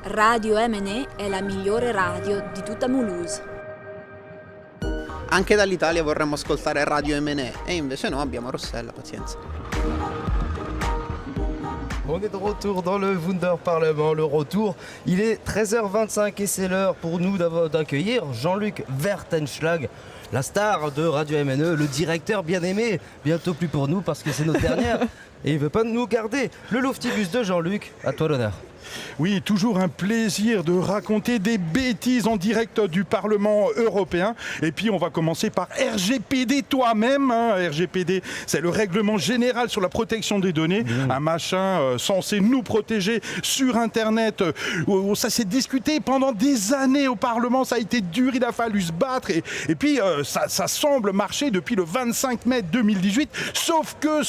Radio MNE è la migliore radio di tutta Mulhouse. Anche dall'Italia vorremmo ascoltare Radio MNE e invece no, abbiamo Rossella, pazienza. On est de retour dans le Wunder Parlement, le retour. Il est 13h25 et c'est l'heure pour nous d'accueillir Jean-Luc Vertenschlag, la star de Radio MNE, le directeur bien aimé, bientôt plus pour nous parce que c'est notre dernière et il ne veut pas nous garder. Le Loftibus de Jean-Luc, à toi l'honneur. Oui, toujours un plaisir de raconter des bêtises en direct du Parlement européen. Et puis on va commencer par RGPD toi-même. RGPD, c'est le règlement général sur la protection des données. Un machin censé nous protéger sur Internet. Ça s'est discuté pendant des années au Parlement. Ça a été dur, il a fallu se battre. Et puis ça semble marcher depuis le 25 mai 2018. Sauf que,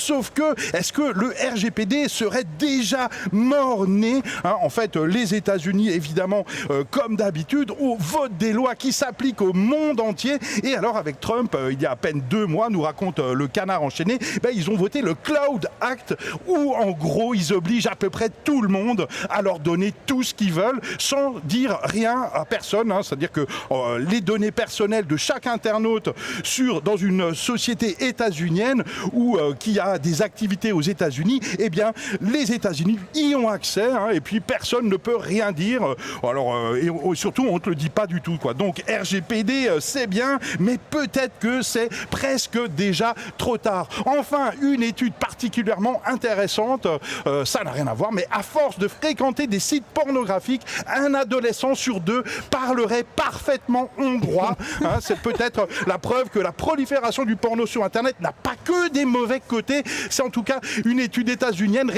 est-ce que le RGPD serait déjà mort-né ? En fait, les États-Unis, évidemment, comme d'habitude, votent des lois qui s'appliquent au monde entier. Et alors, avec Trump, il y a à peine 2 mois, nous raconte le Canard enchaîné, ils ont voté le Cloud Act, où, en gros, ils obligent à peu près tout le monde à leur donner tout ce qu'ils veulent, sans dire rien à personne. C'est-à-dire que les données personnelles de chaque internaute dans une société états-unienne ou qui a des activités aux États-Unis, eh bien, les États-Unis y ont accès. Et puis personne ne peut rien dire. Alors, et surtout, on ne te le dit pas du tout, quoi. Donc, RGPD, c'est bien, mais peut-être que c'est presque déjà trop tard. Enfin, une étude particulièrement intéressante, ça n'a rien à voir, mais à force de fréquenter des sites pornographiques, un adolescent sur 2 parlerait parfaitement hongrois. C'est peut-être la preuve que la prolifération du porno sur Internet n'a pas que des mauvais côtés. C'est en tout cas une étude états-unienne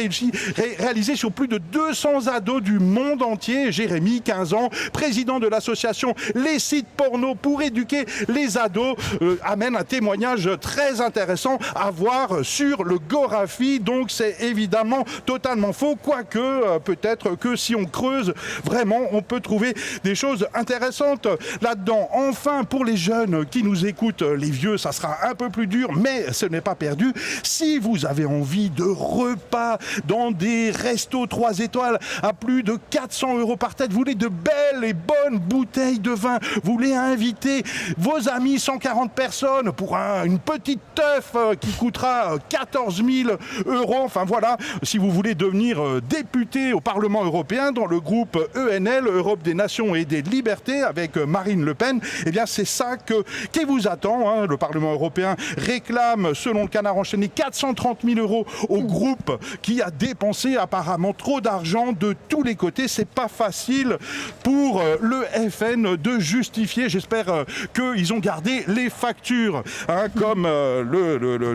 réalisée sur plus de 200 ados du monde entier. Jérémy, 15 ans, président de l'association Les Sites Porno pour éduquer les ados, amène un témoignage très intéressant à voir sur le Gorafi. Donc c'est évidemment totalement faux, quoique peut-être que si on creuse vraiment, on peut trouver des choses intéressantes là-dedans. Enfin, pour les jeunes qui nous écoutent, les vieux, ça sera un peu plus dur, mais ce n'est pas perdu. Si vous avez envie de repas dans des restos 3 étoiles à plus de 400 € par tête, vous voulez de belles et bonnes bouteilles de vin, vous voulez inviter vos amis, 140 personnes pour une petite teuf qui coûtera 14 000 €. Enfin voilà, si vous voulez devenir député au Parlement européen dans le groupe ENL, Europe des Nations et des Libertés, avec Marine Le Pen, eh bien c'est ça qui vous attend. Le Parlement européen réclame, selon le Canard enchaîné, 430 000 € au groupe qui a dépensé apparemment trop d'argent de tous les côtés. C'est pas facile pour le FN de justifier. J'espère qu'ils ont gardé les factures. Comme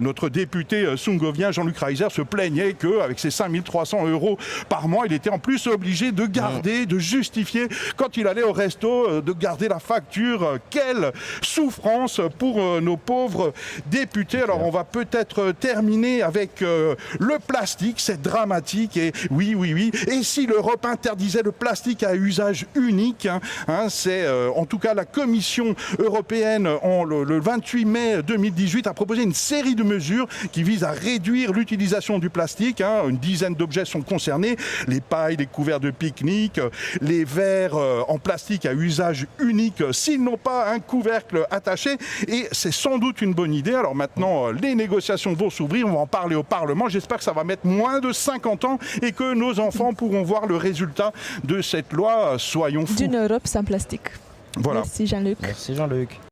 notre député sungovien Jean-Luc Reiser se plaignait qu'avec ses 5 300 € par mois, il était en plus obligé de garder, de justifier quand il allait au resto, de garder la facture. Quelle souffrance pour nos pauvres députés. Alors on va peut-être terminer avec le plastique. C'est dramatique et oui. Et si l'Europe interdisait le plastique à usage unique, c'est en tout cas la Commission européenne le 28 mai 2018 a proposé une série de mesures qui visent à réduire l'utilisation du plastique. Une dizaine d'objets sont concernés, les pailles, les couverts de pique-nique, les verres en plastique à usage unique s'ils n'ont pas un couvercle attaché, et c'est sans doute une bonne idée. Alors maintenant, les négociations vont s'ouvrir, on va en parler au Parlement. J'espère que ça va mettre moins de 50 ans et que nos enfants pourront voir le résultat de cette loi. Soyons fous. D'une Europe sans plastique. Voilà. Merci Jean-Luc. Merci Jean-Luc.